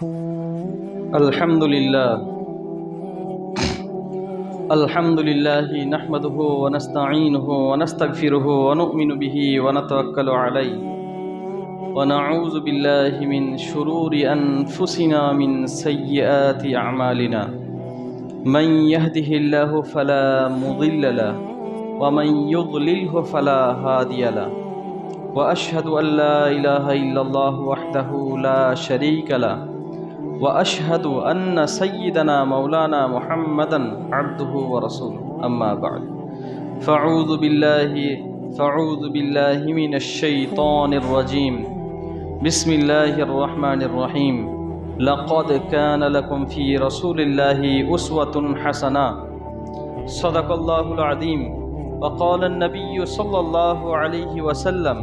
আলহামদুলিল্লাহ নাহমাদুহু ওয়া নাস্তাঈনুহু ওয়া নাস্তাগফিরুহু ওয়া নু'মিনু বিহি ওয়া নাতাওয়াক্কালু আলাইহি ওয়া নাউযু বিল্লাহি মিন শুরুরি আনফুসিনা মিন সাইয়্যাতি আ'মালিনা মান ইয়াহদিহিল্লাহু ফালা মুদিল্লা লাহু ওয়া মান ইউদ্লিলহু ফালা হাদিয়া লাহু ওয়া আশহাদু আল লা ইলাহা ইল্লাল্লাহু ওয়াহদাহু লা শারীকা লাহু وأشهد أن سيدنا مولانا محمدا عبده ورسوله أما بعد فأعوذ بالله من الشيطان الرجيم بسم الله الرحمن الرحيم لقد كان لكم في رسول الله أسوة حسنة صدق الله العظيم وقال النبي صلى الله عليه وسلم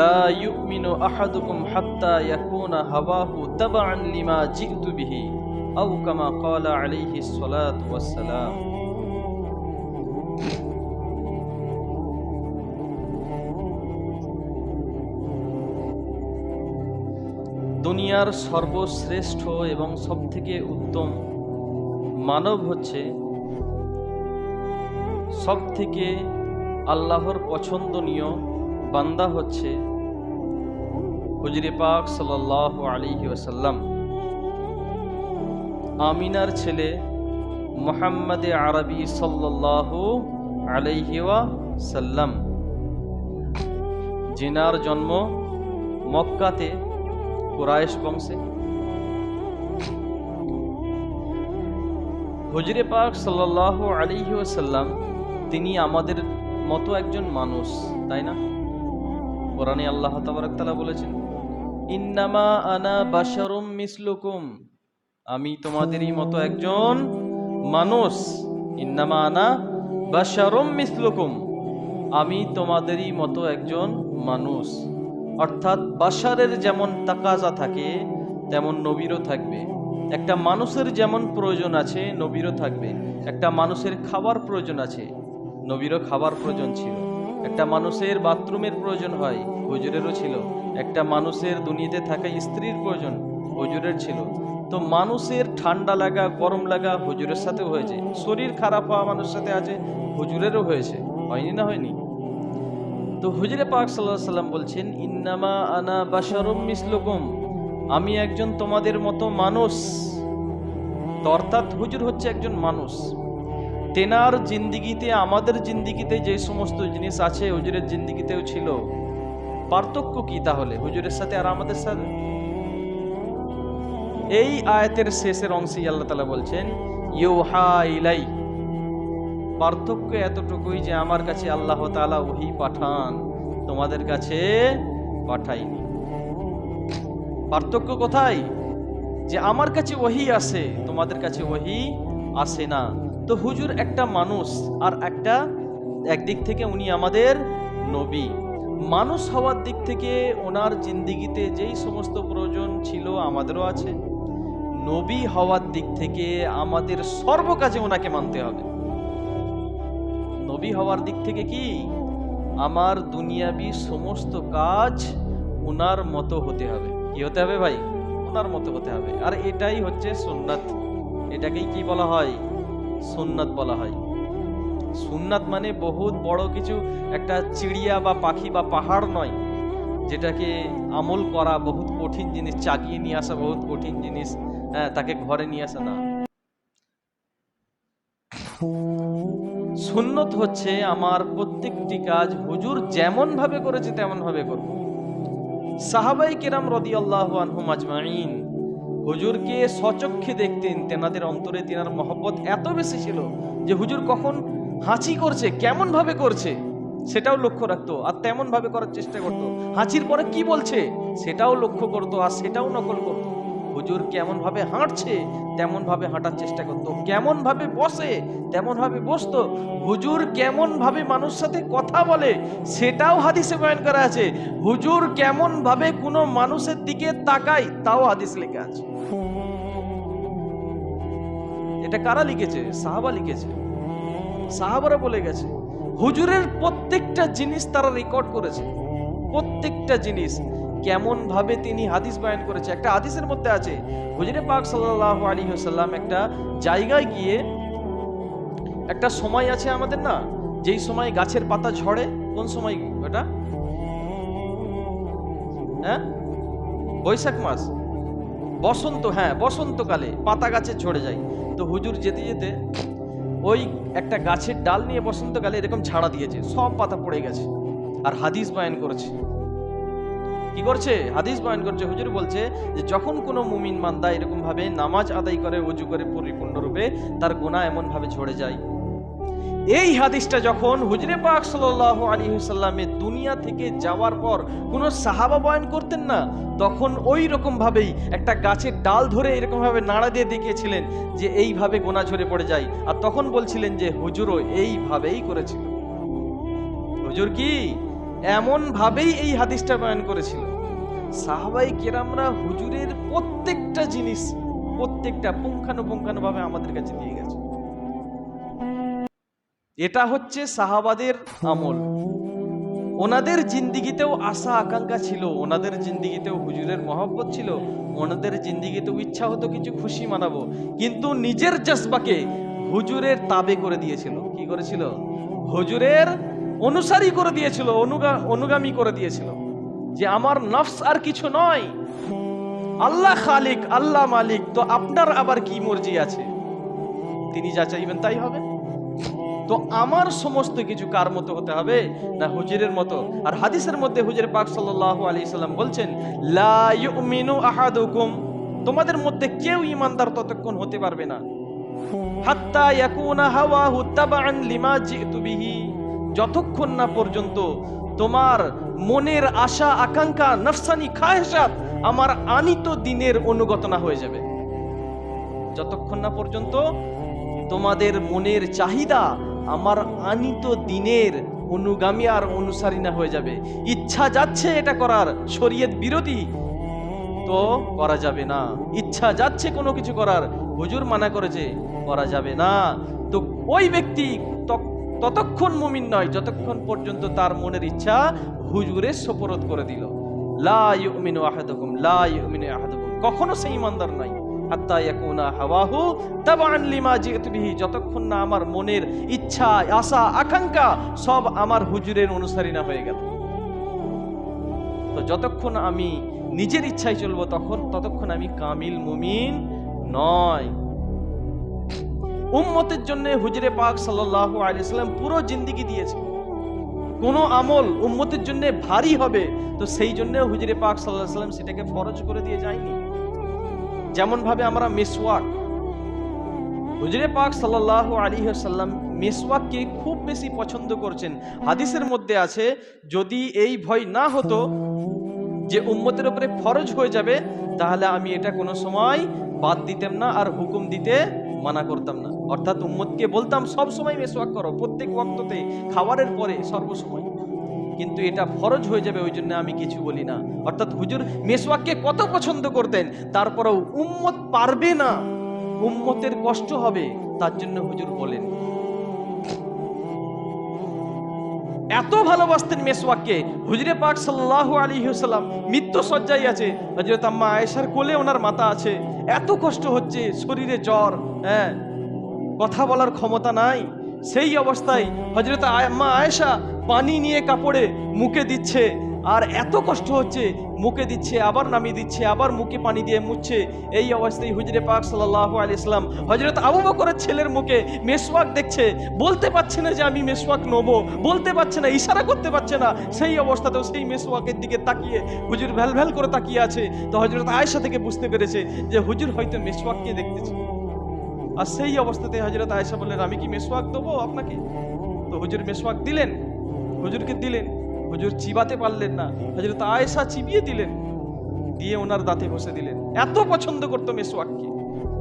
لا يؤمن أحدكم حتى يكون هواه تبعا لما جئت به أو كما قال عليه الصلاة والسلام দুনিয়ার সর্বশ্রেষ্ঠ এবং সবথেকে উত্তম মানব হচ্ছে সবথেকে আল্লাহর পছন্দনীয় বান্দা হচ্ছে হুজুরে পাক সাল্লাল্লাহু আলাইহি ওয়াসাল্লাম, আমিনার ছেলে মুহাম্মদে আরবি সাল্লাল্লাহু আলাইহি ওয়াসাল্লাম, যিনার জন্ম মক্কাতে কুরাইশ বংশে। হুজুরে পাক সাল্লাল্লাহু আলাইহি ওয়াসাল্লাম তিনি আমাদের মতো একজন মানুষ, তাই না? কোরআনে আল্লাহ তাবারক তাআলা বলেছেন, ইন্নামা আনা বাশারুম মিসলুকুম, আমি তোমাদেরই মতো একজন মানুষ। ইন্নামা আনা বাশারুম মিসলুকুম, আমি তোমাদেরই মতো একজন মানুষ। অর্থাৎ বাশারের যেমন তাকাজা থাকে তেমন নবীরও থাকবে। একটা মানুষের যেমন প্রয়োজন আছে নবীরও থাকবে। একটা মানুষের খাবার প্রয়োজন আছে, নবীরও খাবার প্রয়োজন ছিল। একটা মানুষের বাথরুমের প্রয়োজন হয়, হুজুরেরও ছিল। একটা মানুষের দুনিয়াতে থাকা স্ত্রীর প্রয়োজন, হুজুরের ছিল। তো মানুষের ঠান্ডা লাগা গরম লাগা হুজুরের সাথেও হয়েছে, শরীর খারাপ হওয়া মানুষের সাথে আছে, হুজুরেরও হয়েছে, হয়নি না হয়নি? তো হুজুরে পাক সাল্লাল্লাহু আলাইহি ওয়াসাল্লাম বলছেন, ইন্নামা আনা বাশারুম মিসলুকুম, আমি একজন তোমাদের মতো মানুষ। তো অর্থাৎ হুজুর হচ্ছে একজন মানুষ। তেনার জিন্দিগিতে আমাদের জিন্দিগিতে যে সমস্ত জিনিস আছে হুজুরের জিন্দিগিতেও ছিল। পার্থক্য কি তাহলে হুজুরের সাথে আর আমাদের সাথে? এই আয়াতের শেষের অংশে আল্লাহ তাআলা বলছেন, ইউহা ইলাই, পার্থক্য এতটুকুই যে আমার কাছে আল্লাহ তাআলা ওহী পাঠান, তোমাদের কাছে পাঠাইনি। পার্থক্য কোথায়? যে আমার কাছে ওহী আসে, তোমাদের কাছে ওহী আসে না। তো হুজুর একটা মানুষ, আর একদিক থেকে উনি আমাদের নবী। মানুষ হওয়ার দিক থেকে ওনার জিন্দিগিতে যেই সমস্ত প্রয়োজন ছিল আমাদেরও আছে। নবী হওয়ার দিক থেকে আমাদের সর্বকাজে ওনাকে মানতে হবে। নবী হওয়ার দিক থেকে কি, আমার দুনিয়াবি সমস্ত কাজ ওনার মতো হতে হবে। কি হতে হবে ভাই? ওনার মতো হতে হবে। আর এটাই হচ্ছে সুন্নাত। এটাকেই কি বলা হয়? সুন্নাত বলা হয়। সুন্নাত মানে বহুত বড় কিছু, একটা চিড়িয়া বা পাখি বা পাহাড় নয়, যেটাকে আমল করা বহুত কঠিন জিনিস, চাগিয়ে নিয়ে আসা বহুত কঠিন জিনিস, তাকে ঘরে নিয়ে আসা না। সুন্নত হচ্ছে আমার প্রত্যেকটি কাজ হুজুর যেমন ভাবে করেছে তেমন ভাবে করব। সাহাবায়ে কেরাম রাদিয়াল্লাহু আনহুম আজমাইন হুজুরকে সচক্ষে দেখতেন, তেনাদের অন্তরে তেনার মহব্বত এত বেশি ছিল যে হুজুর কখন হাঁচি করছে, কেমন ভাবে করছে সেটাও লক্ষ্য রাখতো, আর তেমন ভাবে করার চেষ্টা করতো। হাঁচির পরে কি বলছে সেটাও লক্ষ্য করতো, আর সেটাও নকল করতো। হুজুর কেমন ভাবে হাঁটছে তেমন ভাবে হাঁটার চেষ্টা করতো, কেমন ভাবে বসে তেমন ভাবে বসতো। হুজুর কেমন ভাবে মানুষের সাথে কথা বলে সেটাও হাদিসে বয়ান করা আছে। হুজুর কেমন ভাবে কোনো মানুষের দিকে তাকায় তাও হাদিস লেখা আছে। এটা কারা লিখেছে? সাহাবা লিখেছে। সাহাবারা বলে গেছে। হুজুরের প্রত্যেকটা জিনিস তারা রেকর্ড করেছে, প্রত্যেকটা জিনিস। কেমন ভাবে তিনি হাদিস বয়ান করেছে। একটা হাদিসের মধ্যে আছে হুজুরে পাক সাল্লাল্লাহু আলাইহি ওয়াসাল্লাম একটা জায়গায় গিয়ে, একটা সময় আছে আমাদের না, যেই সময় গাছের পাতা ঝরে, কোন সময় ওটা? হ্যাঁ, বৈশাখ মাস, বসন্ত, হ্যাঁ বসন্তকালে পাতা গাছে ঝরে যায়। তো হুজুর যেতে যেতে ওই একটা গাছের ডাল নিয়ে বসন্তকালে এরকম ঝাড়া দিয়েছে, সব পাতা পড়ে গেছে, আর হাদিস বয়ান করেছে। কি করছে? হাদিস বয়ান করছে। হুজুর বলছে যে যখন কোনো মুমিন বান্দা এরকম ভাবে নামাজ আদায় করে, ওযু করে পরিপূর্ণরূপে, তার গুনাহ এমন ভাবে ঝরে যায়। এই হাদিসটা যখন হুজুরে পাক সাল্লাল্লাহু আলাইহি ওয়াসাল্লামের দুনিয়া থেকে যাওয়ার পর কোন সাহাবা বয়ান করতেন না, তখন ওই রকম ভাবেই একটা গাছের ডাল ধরে এরকম ভাবে নাড়া দিয়ে দেখিয়েছিলেন যে এইভাবে গুনাহ ঝরে পড়ে যায়, আর তখন বলছিলেন যে হুজুরও এইভাবেই করেছিল। হুজুর কি এমন ভাবেই এই হাদিসটা বয়ান করেছিল। সাহাবাই কেরামরা হুজুরের প্রত্যেকটা জিনিস, প্রত্যেকটা পুঙ্খানুপুঙ্খানুভাবে আমাদের কাছে দিয়ে গেছে। এটা হচ্ছে সাহাবাদের আমল। ওনাদের জিন্দিগিতেও আশা আকাঙ্ক্ষা ছিল, ওনাদের জিন্দিগিতেও হুজুরের মহব্বত ছিল, ওনাদের জিন্দিগিতেও ইচ্ছা হতো কিছু খুশি মানাবো, কিন্তু নিজের জজবাকে হুজুরের তাবে করে দিয়েছিল। কি করেছিল? হুজুরের অনুসারী করে দিয়েছিল, অনুগামী করে দিয়েছিল, যে আমার নফস আর কিছু নয়, আল্লাহ খালিক, আল্লাহ মালিক, তো আপনার আবার কি মর্জি আছে, তিনি যা চাইবেন তাই হবে। তো আমার সমস্ত কিছু কার মতো হতে হবে? না হুজুরের মতো। আর হাদিসের মধ্যে হুজুর পাক সাল্লাল্লাহু আলাইহি সাল্লাম বলছেন, লা ইউমিনু আহাদুকুম, তোমাদের মধ্যে কেউ ঈমানদার ততক্ষণ হতে পারবে না, হাত্তা ইয়াকুনা হাওয়াহু তাবাআন লিমা জিতু বিহি, যতক্ষণ না পর্যন্ত তোমার মনের আশা আকাঙ্ক্ষা, নফসানি খায়েশাত আমার আনিত দ্বীনের অনুগত না হয়ে যাবে। যতক্ষণ না পর্যন্ত তোমাদের মনের চাহিদা আমার আনিত দ্বীনের অনুগামী আর অনুসারী না হয়ে যাবে। ইচ্ছা যাচ্ছে এটা করার, শরীয়ত বিরোধী, তো করা যাবে না। ইচ্ছা যাচ্ছে কোনো কিছু করার, হুজুর মানা করেছে, করা যাবে না। তো ওই ব্যক্তি ততক্ষণ মুমিন নয় যতক্ষণ পর্যন্ত তার মনের ইচ্ছা হুজুরের সোপরদ করে দিল। লা ইউমিনু আহাদুকুম, লা ইউমিনু আহাদুকুম, কখনো সেই ইমানদার নাই। হাত্তা ইয়াকুনা হাওয়াহু তাবাআন লিমা জিতু বিহি, যতক্ষণ না আমার মনের ইচ্ছা আশা আকাঙ্ক্ষা সব আমার হুজুরের অনুসারী না হয়ে গেল। তো যতক্ষণ আমি নিজের ইচ্ছায় চলবো ততক্ষণ আমি কামিল মুমিন নয়। উম্মতের জন্য হুজুরে পাক সাল্লাল্লাহু আলাইহি সাল্লাম পুরো জিন্দেগি দিয়েছে। কোন আমল উম্মতের জন্য ভারী হবে তো সেই জন্য হুজুরে পাক সাল্লাল্লাহু আলাইহি সাল্লাম সেটাকে ফরজ করে দিয়ে যায়নি। যেমন ভাবে আমরা মিসওয়াক, হুজুরে পাক সাল্লাল্লাহু আলাইহি ওয়াসাল্লাম মিসওয়াককে খুব বেশি পছন্দ করছেন। হাদিসের মধ্যে আছে, যদি এই ভয় না হতো যে উম্মতের উপরে ফরজ হয়ে যাবে, তাহলে আমি এটা কোনো সময় বাদ দিতাম না আর হুকুম দিতে মানা করতাম না। অর্থাৎ উম্মতকে বলতাম সব সময় মিসওয়াক করো, প্রত্যেক ওয়াক্ততে, খাবারের পরে, সর্বসময়। কিন্তু এটা ফরজ হয়ে যাবে ওই জন্য আমি কিছু বলি না। অর্থাৎ হুজুর মিসওয়াককে কত পছন্দ করতেন, তারপরেও উম্মত পারবে না, উম্মতের কষ্ট হবে, তার জন্য হুজুর বলেন। এত ভালোবাসতেন মিসওয়াককে। হুজুরে পাক সাল্লাল্লাহু আলাইহি ওয়াসাল্লাম মৃত্যু সজ্জায় আছে, হযরত আম্মা আয়েশার কোলে ওনার মাথা আছে, এত কষ্ট হচ্ছে, শরীরে জ্বর, হ্যাঁ কথা বলার ক্ষমতা নাই, সেই অবস্থায় হযরত আম্মা আয়েশা পানি নিয়ে কাপড়ে মুখে দিচ্ছে, আর এত কষ্ট হচ্ছে, মুখে দিচ্ছে আবার নামিয়ে দিচ্ছে, আবার মুখে পানি দিয়ে মুছছে। এই অবস্থায় হুজুরে পাক সাল্লাল্লাহু আলাইহি ওয়াসাল্লাম হযরত আবু বকরের ছেলের মুখে মিসওয়াক দেখছে, বলতে পারছে না যে আমি মিসওয়াক নেবো, বলতে পারছে না, ইশারা করতে পারছে না। সেই অবস্থাতেও সেই মিসওয়াকের দিকে তাকিয়ে হুজুর ভ্যাল ভ্যাল করে তাকিয়ে আছে। তো হযরত আয়েশা থেকে বুঝতে পেরেছে যে হুজুর হয়তো মিসওয়াককে দেখতেছে। আর সেই অবস্থাতে হযরত আয়েশা বললেন, আমি কি মিসওয়াক দেবো আপনাকে? তো হুজুর মিসওয়াক দিলেন, হুজুরকে দিলেন। হুজুর চিবাতে পারলেন না, হযরত আয়েশা চিবিয়ে দিলেন, দিয়ে ওনার দাঁতে ঘষে দিলেন। এত পছন্দ করতো মিসওয়াককে,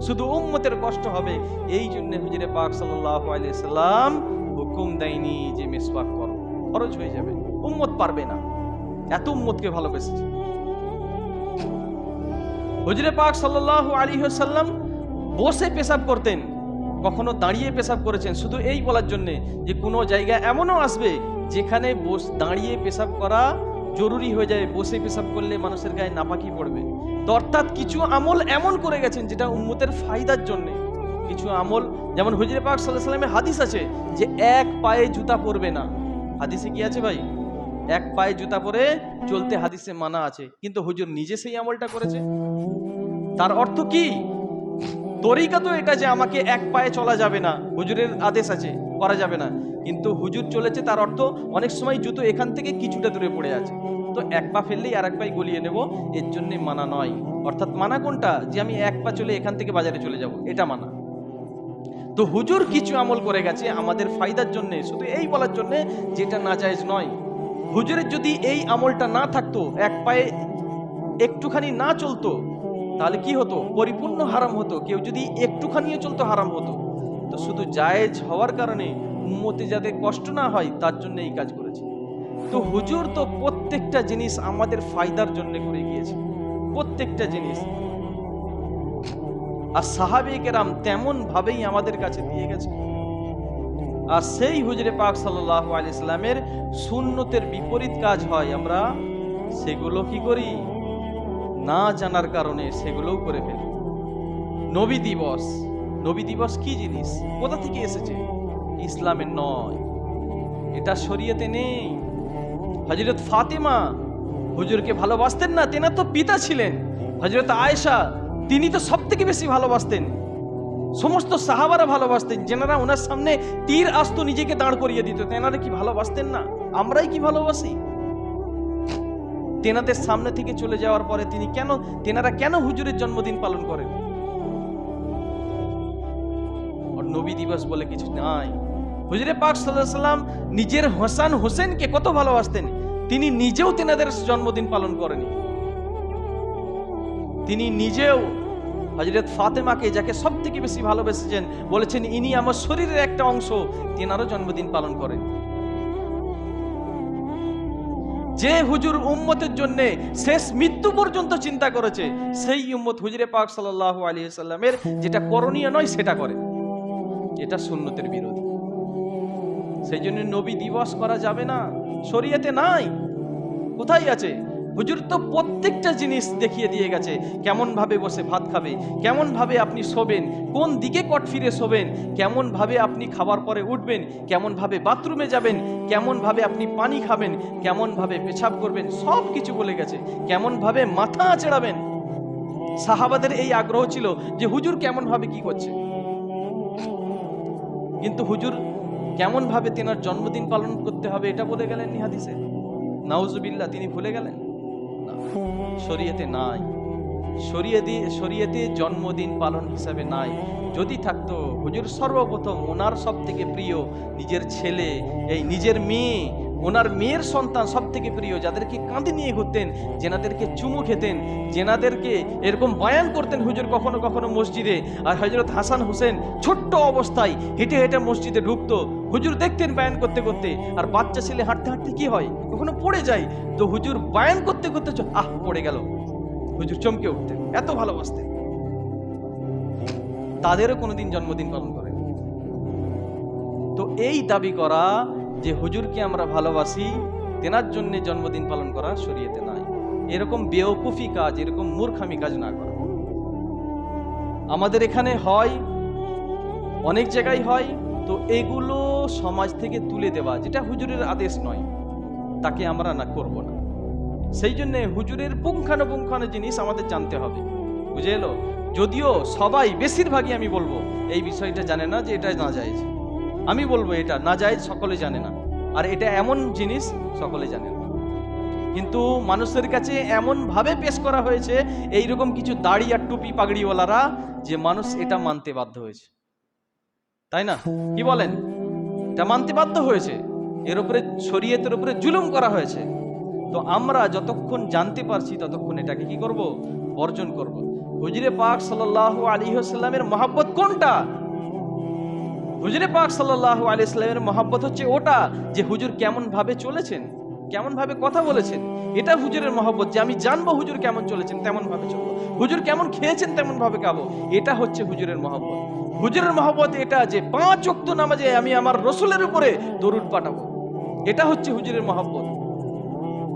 শুধু উম্মতের কষ্ট হবে এই জন্য হুজুরে পাক সাল্লাল্লাহু আলাইহি সাল্লাম হুকুম দেয়নি যে মিসওয়াক করো, খরচ হয়ে যাবে, উম্মত পারবে না। এত উম্মতকে ভালোবেসেছে। হুজুরে পাক সাল্লাল্লাহু আলাইহি ওয়াসাল্লাম বসে পেশাব করতেন, কখনো দাঁড়িয়ে পেশাব করেছেন, শুধু এই বলার জন্য যে কোনো জায়গা এমনও আসবে যেখানে দাঁড়িয়ে পেশাব করা জরুরি হয়ে যায়, বসে পেশাব করলে মানুষের গায়ে নাপাকি পড়বে। তো অর্থাৎ কিছু আমল এমন করে গেছেন যেটা উম্মতের ফায়দার জন্য। কিছু আমল যেমন হুজুরে পাক সাল্লাল্লাহু আলাইহি ওয়াসাল্লামের হাদিস আছে যে এক পায়ে জুতা পরবে না। হাদিসে কি আছে ভাই? এক পায়ে জুতা পরে চলতে হাদিসে মানা আছে, কিন্তু হুজুর নিজে সেই আমলটা করেছে। তার অর্থ কি? তরিকা তো এটা যে আমাকে এক পায়ে চলা যাবে না, হুজুরের আদেশ আছে করা যাবে না, কিন্তু হুজুর চলেছে তার অর্থ অনেক সময় জুতো এখান থেকে কিছুটা দূরে পড়ে আছে, তো এক পা ফেললেই আর এক পায়ে গলিয়ে নেব, এর জন্য মানা নয়। অর্থাৎ মানা কোনটা? যে আমি এক পা চলে এখান থেকে বাজারে চলে যাব, এটা মানা। তো হুজুর কিছু আমল করে গেছে আমাদের ফায়দার জন্য, শুধু এই বলার জন্য যেটা নাজায়েজ নয়। হুজুরের যদি এই আমলটা না থাকতো, এক পায়ে একটুখানি না চলতো, তাহলে কি হতো? পরিপূর্ণ হারাম হতো। কেউ যদি একটুখানিও চলতো হারাম হতো। তো শুধু জায়েজ হওয়ার কারণে উম্মতে যাতে কষ্ট না হয় তার জন্য এই কাজ করেছে। তো হুজুর তো প্রত্যেকটা জিনিস আমাদের ফায়দার জন্য করে গিয়েছে, প্রত্যেকটা জিনিস। আর সাহাবে কেরাম তেমন ভাবেই আমাদের কাছে দিয়ে গেছে। আর সেই হুজুরে পাক সাল্লাল্লাহু আলাইহি সাল্লামের সুন্নতের বিপরীত কাজ হয়, আমরা সেগুলো কি করি? না জানার কারণে সেগুলোও করে ফেলি। নবী দিবস, নবী দিবস কি জিনিস? কোথা থেকে এসেছে? ইসলামের নয়, এটা শরীয়তে নেই। হযরত ফাতেমা হুজুরকে ভালোবাসতেন না? তেনার তো পিতা ছিলেন হযরত আয়েশা, তিনি তো সব থেকে বেশি ভালোবাসতেন। সমস্ত সাহাবারা ভালোবাসতেন, যেনারা ওনার সামনে তীর আসতো নিজেকে দাঁড় করিয়ে দিত, তেনারা কি ভালোবাসতেন না? আমরাই কি ভালোবাসি? তেনাদের সামনে থেকে চলে যাওয়ার পরে তেনারা কেন হুজুরের জন্মদিন পালন করেন? নবী দিবস বলে কিছু নাই। হুজুরে পাক সাল্লাল্লাহু আলাইহি সাল্লাম নিজের হাসান হোসেনকে কত ভালোবাসতেন, তিনি নিজেও তেনাদের জন্মদিন পালন করেনি। তিনি নিজেও হযরত ফাতেমাকে, যাকে সব থেকে বেশি ভালোবেসেছেন, বলেছেন ইনি আমার শরীরের একটা অংশ, তেনারও জন্মদিন পালন করেন। যে হুজুর উম্মতের জন্য শেষ মৃত্যু পর্যন্ত চিন্তা করেছে, সেই উম্মত হুজুরে পাক সাল্লাল্লাহু আলাইহি সাল্লামের যেটা করণীয় নয় সেটা করে, এটা সুন্নতের বিরোধী। সেই জন্য নবী দিবস করা যাবে না, শরীয়তে নাই। কোথায় আছে? হুজুর তো প্রত্যেকটা জিনিস দেখিয়ে দিয়ে গেছে, কেমন ভাবে বসে ভাত খাবে, কেমন ভাবে আপনি শোবেন, কোন দিকে কট ফিরে শোবেন, কেমন ভাবে আপনি খাবার পরে উঠবেন, কেমন ভাবে বাথরুমে যাবেন, কেমন ভাবে আপনি পানি খাবেন, কেমন ভাবে পেশাব করবেন, সব কিছু বলে গেছে। কেমন ভাবে মাথা আঁচড়াবেন। সাহাবাদের এই আগ্রহ ছিল যে হুজুর কেমন ভাবে কি করছে, কিন্তু হুজুর কেমন ভাবে তেনার জন্মদিন পালন করতে হবে এটা বলে গেলেন হাদিসে। নাউজুবিল্লাহ, তিনি ভুলে গেলেন? শরীয়তে নাই, শরীয়তে জন্মদিন পালন হিসাবে নাই। যদি থাকতো, হুজুর সর্বপ্রথম ওনার সব থেকে প্রিয় নিজের ছেলে, এই নিজের মেয়ে, ওনার মেয়ের সন্তান সব থেকে প্রিয়, যাদেরকে কাঁধে নিয়ে ঘুরতেন, যেনাদেরকে চুমু খেতেন, যেনাদেরকে এরকম বয়ান করতেন হুজুর কখনো কখনো মসজিদে। আর হযরত হাসান হোসেন ছোট্ট অবস্থায় হেঁটে হেঁটে মসজিদে ঢুকতো, হুজুর দেখতেন বয়ান করতে করতে। আর বাচ্চা ছেলে হাঁটতে হাঁটতে কি হয়, কখনো পড়ে যায়, তো হুজুর বয়ান করতে করতে পড়ে গেল, হুজুর চমকে উঠতেন, এত ভালোবাসতেন। তাদেরও কোনোদিন জন্মদিন পালন করেন। তো এই দাবি করা যে হুজুরকে আমরা ভালোবাসি, তেনার জন্য জন্মদিন পালন করা শরীয়তে নাই। এরকম বেওকুফি কাজ, এরকম মূর্খামি কাজ না করা। আমাদের এখানে হয়, অনেক জায়গায় হয়, তো এগুলো সমাজ থেকে তুলে দেওয়া, যেটা হুজুরের আদেশ নয়, তাকে আমরা না করব না। সেই জন্য হুজুরের পুঙ্খানুপুঙ্খানু জিনিস আমাদের জানতে হবে, বুঝে এলো? যদিও সবাই, বেশিরভাগই আমি বলবো এই বিষয়টা জানে না যে এটা নাজায়েজ। আমি বলবো এটা নাজায়েজ, সকলে জানে না। আর এটা এমন জিনিস সকলে জানে না, কিন্তু মানুষের কাছে এমন ভাবে পেশ করা হয়েছে এইরকম কিছু দাড়ি আর টুপি পাগড়িওয়ালারা, যে মানুষ এটা মানতে বাধ্য হয়েছে, তাই না? কি বলেন? এটা মানতে বাধ্য হয়েছে, এর উপরে শরীয়তের উপরে জুলুম করা হয়েছে। তো আমরা যতক্ষণ জানতে পারছি ততক্ষণ এটাকে কি করব? বর্জন করব। হুজুরে পাক সাল্লাল্লাহু আলাইহি ওয়াসাল্লামের মহব্বত কোনটা? হুজুরে পাক সাল্লাল্লাহু আলাইহি ওয়াসাল্লামের মহব্বত হচ্ছে ওটা যে হুজুর কেমন ভাবে চলেছেন, কেমন ভাবে কথা বলেছেন, এটা হুজুরের মহব্বত। যে আমি জানবো হুজুর কেমন চলেছেন, তেমন ভাবে চলবো, হুজুর কেমন খেয়েছেন তেমন ভাবে খাবো, এটা হচ্ছে হুজুরের মহব্বত। হুজুরের মহব্বত এটা যে 5 ওয়াক্ত নামাজে আমি আমার রাসূলের উপরে দরুদ পাঠাবো, এটা হচ্ছে হুজুরের মহব্বত।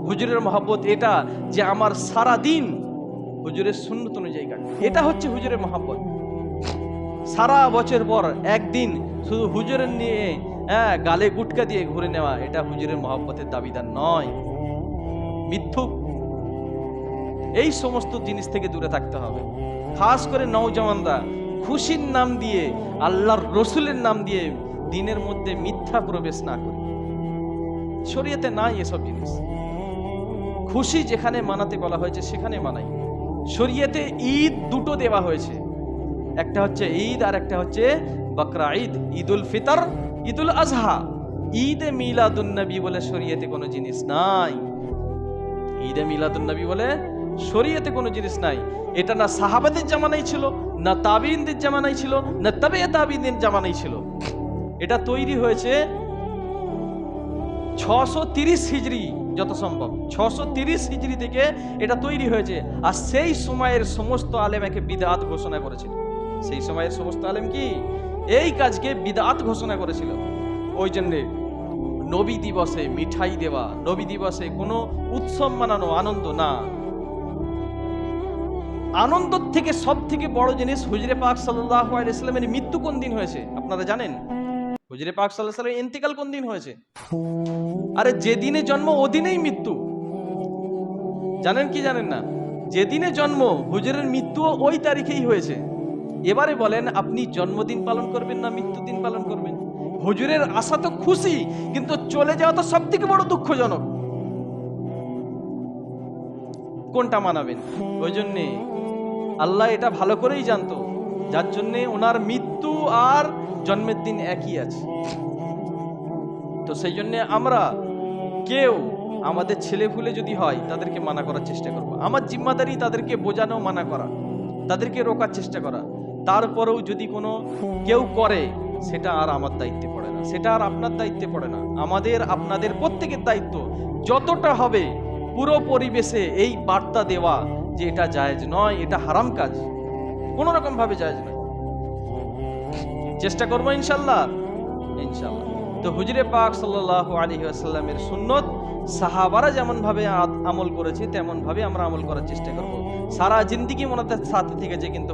হুজুরের মহব্বত এটা যে আমার সারা দিন হুজুরের সুন্নত অনুযায়ী কাটে, এটা হচ্ছে হুজুরের মহব্বত। সারা বছর পর একদিন শুধু হুজুরের নিয়ে গালে গুটকা দিয়ে ঘুরে নেওয়া, এটা হুজুরের মহব্বতের দাবিদার নয়, মিথ্যুক। এই সমস্ত জিনিস থেকে দূরে থাকতে হবে। খাস করে নওজওয়ানরা খুশির নাম দিয়ে, আল্লাহর রসুলের নাম দিয়ে দিনের মধ্যে মিথ্যা প্রবেশ না করে। শরীয়তে নাই এসব জিনিস। খুশি যেখানে মানাতে বলা হয়েছে সেখানে মানাই। শরীয়তে ঈদ দুটো দেওয়া হয়েছে, একটা হচ্ছে ঈদ আর একটা হচ্ছে বকরা ঈদ, ঈদুল ফিতর, ঈদুল আজহা। ঈদে মিলাদুন নবী বলে শরীয়তে কোনো জিনিস নাই। ঈদে মিলাদুন নবী বলে শরীয়তে কোনো জিনিস নাই। এটা না সাহাবাদের জামানায় ছিল, না তাবিঈনদের জামানায় ছিল, না তবে তাবিঈনদের জামানায় ছিল। এটা তৈরি হয়েছে 630 হিজরি, যত সম্ভব 630 হিজরি থেকে এটা তৈরি হয়েছে। আর সেই সময়ের সমস্ত আলেম একে বিদআত ঘোষণা করেছিল। সেই সময়ের সমস্ত আলেম কি এই কাজকে বিদআত ঘোষণা করেছিল। ওই জন্যে নবী দিবসে মিঠাই দেওয়া, নবী দিবসে কোনো উৎসব মানানো, আনন্দ না। আনন্দ থেকে সব থেকে বড় জিনিস হুজুরে পাক সাল্লাল্লাহু আলাইহি ওয়াসাল্লামের মৃত্যু কোন দিন হয়েছে আপনারা জানেন? হুজুরে পাক সাল্লাল্লাহু আলাইহি ওয়াসাল্লামের ইন্তেকাল কোন দিন হয়েছে? আরে যেদিনে জন্ম ওদিনেই মৃত্যু। জানেন কি জানেন না? যেদিনে জন্ম হুজুরের মৃত্যু ওই তারিখেই হয়েছে। এবারে বলেন আপনি জন্মদিন পালন করবেন না মৃত্যুদিন পালন করবেন? হুজুরের আশা তো খুশি, কিন্তু চলে যাওয়া তো সব থেকে বড় দুঃখজনক। কোনটা মানাবেন? ওই জন্যে আল্লাহ এটা ভালো করেই জানতো, যার জন্যে ওনার মৃত্যু আর জন্মের দিন একই আছে। তো সেই জন্যে আমরা কেউ আমাদের ছেলে ফুলে যদি হয় তাদেরকে মানা করার চেষ্টা করব। আমার জিম্মাদারি তাদেরকে বোঝানো, মানা করা, তাদেরকে রোকার চেষ্টা করা। তারপরেও যদি কোনো কেউ করে, সেটা আর আমার দায়িত্বে পড়ে না, সেটা আর আপনার দায়িত্বে পড়ে না। আমাদের আপনাদের প্রত্যেকের দায়িত্ব যতটা হবে পুরো পরিবেশে এই বার্তা দেওয়া যে এটা জায়েজ নয়, এটা হারাম কাজ, কোনো রকম ভাবে জায়েজ নয়। চেষ্টা করবো ইনশাল্লাহ, ইনশাল্লাহ। তো হুজুরে পাক সাল্লাল্লাহু আলাইহি ওয়াসাল্লামের সুন্নত সাহাবারা যেমন ভাবে আমল করেছে তেমন ভাবে আমরা আমল করার চেষ্টা করব। সারা জিন্দেগি মনে সাথে থেকেছে, কিন্তু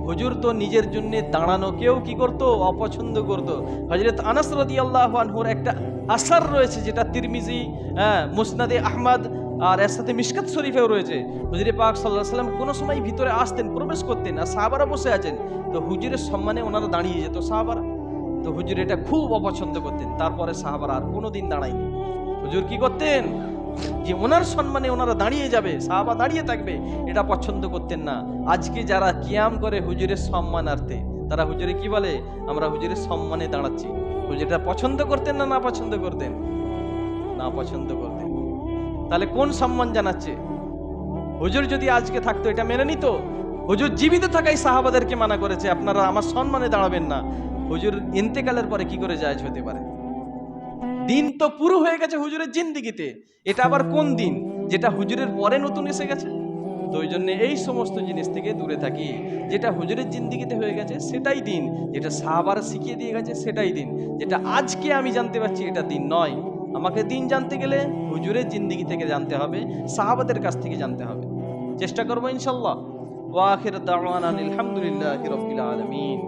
হুজুর তো নিজের জন্য দাঁড়ানোকেও কি করত? অপছন্দ করত। হযরত আনাস রাদিয়াল্লাহু আনহুর একটা আসার রয়েছে, যেটা তিরমিজি, মুসনাদে আহমদ আর এর সাথে মিশকাত শরীফেও রয়েছে। হুজুরে পাক সাল্লাল্লাহু আলাইহি ওয়াসাল্লাম কোনো সময় ভিতরে আসতেন, প্রবেশ করতেন, আর সাহাবারা বসে আছেন, তো হুজুরের সম্মানে ওনারা দাঁড়িয়ে যেত সাহাবারা। তো হুজুর এটা খুব অপছন্দ করতেন। তারপরে সাহাবারা আর কোনোদিন দাঁড়ায়নি। হুজুর কি করতেন? যে ওনার সম্মানে ওনারা দাঁড়িয়ে যাবে, সাহাবা দাঁড়িয়ে থাকবে, এটা পছন্দ করতেন না। আজকে যারা কিয়াম করে হুজুরের সম্মানার্থে, তারা হুজুরে কি বলে? আমরা হুজুরের সম্মানে দাঁড়াচ্ছি। হুজুর এটা পছন্দ করতেন না পছন্দ করতেন? না পছন্দ করতেন। তাহলে কোন সম্মান জানাচ্ছে? হুজুর যদি আজকে থাকতো এটা মেনে নিত? হুজুর জীবিত থাকাই সাহাবাদেরকে মানা করেছে আপনারা আমার সম্মানে দাঁড়াবেন না। হুজুর ইন্তেকালের পরে কি করে জায়েজ হতে পারে? দিন তো পুরো হয়ে গেছে হুজুরের জিন্দেগিতে, এটা আবার কোন দিন যেটা হুজুরের পরে নতুন এসে গেছে? তো ওই জন্য এই সমস্ত জিনিস থেকে দূরে থাকি। যেটা হুজুরের জিন্দেগিতে হয়ে গেছে সেটাই দিন, যেটা সাহাবারা শিখিয়ে দিয়ে গেছে সেটাই দিন। যেটা আজকে আমি জানতে পারছি এটা দিন নয়। আমাকে দিন জানতে গেলে হুজুরের জিন্দেগি থেকে জানতে হবে, সাহাবাদের কাছ থেকে জানতে হবে। চেষ্টা করবো ইনশাল্লাহ। ওয়া আখিরু দাওয়ানা আলহামদুলিল্লাহি রাব্বিল আলামিন।